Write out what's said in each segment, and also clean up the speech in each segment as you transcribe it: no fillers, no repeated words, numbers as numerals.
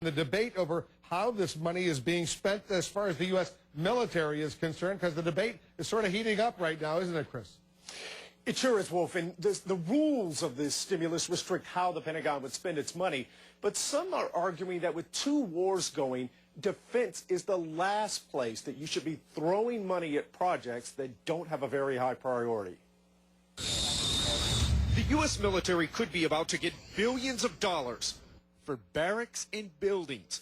The debate over how this money is being spent as far as the U.S. military is concerned, because the debate is sort of heating up right now, isn't it, Chris? It sure is, Wolf, and the rules of this stimulus restrict how the Pentagon would spend its money. But some are arguing that with two wars going, defense is the last place that you should be throwing money at projects that don't have a very high priority. The U.S. military could be about to get billions of dollars for barracks and buildings.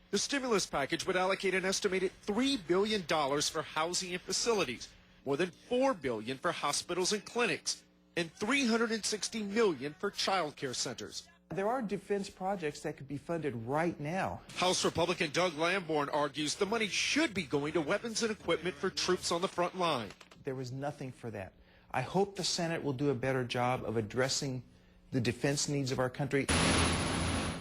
The stimulus package would allocate an estimated $3 billion for housing and facilities, more than $4 billion for hospitals and clinics, and $360 million for child care centers. There are defense projects that could be funded right now. House Republican Doug Lamborn argues the money should be going to weapons and equipment for troops on the front line. There was nothing for that. I hope the Senate will do a better job of addressing the defense needs of our country.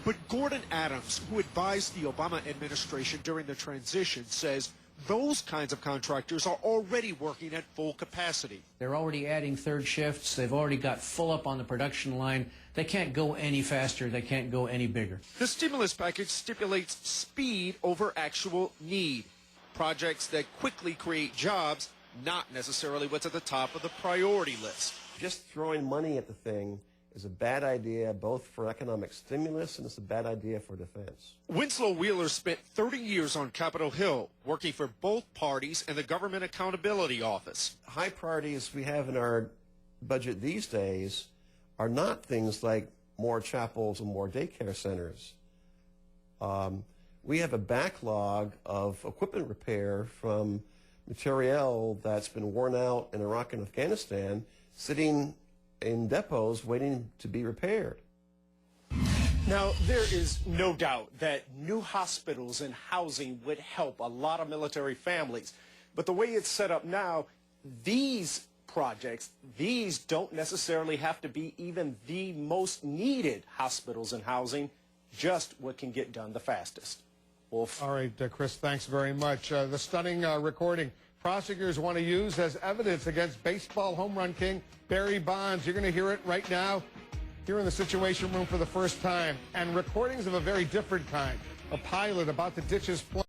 But Gordon Adams, who advised the Obama administration during the transition, says those kinds of contractors are already working at full capacity. They're already adding third shifts. They've already got full up on the production line. They can't go any faster. They can't go any bigger. The stimulus package stipulates speed over actual need. Projects that quickly create jobs, not necessarily what's at the top of the priority list. Just throwing money at the thing is a bad idea, both for economic stimulus and it's a bad idea for defense. Winslow Wheeler spent 30 years on Capitol Hill, working for both parties and the Government Accountability Office. High priorities we have in our budget these days are not things like more chapels and more daycare centers. We have a backlog of equipment repair from materiel that's been worn out in Iraq and Afghanistan, sitting in depots waiting to be repaired. Now, there is no doubt that new hospitals and housing would help a lot of military families. But the way it's set up now, these projects, these don't necessarily have to be even the most needed hospitals and housing, just what can get done the fastest. Wolf. All right, Chris, thanks very much. The stunning recording prosecutors want to use as evidence against baseball home run king Barry Bonds. You're going to hear it right now here in the Situation Room for the first time. And recordings of a very different kind. A pilot about to ditch his plane.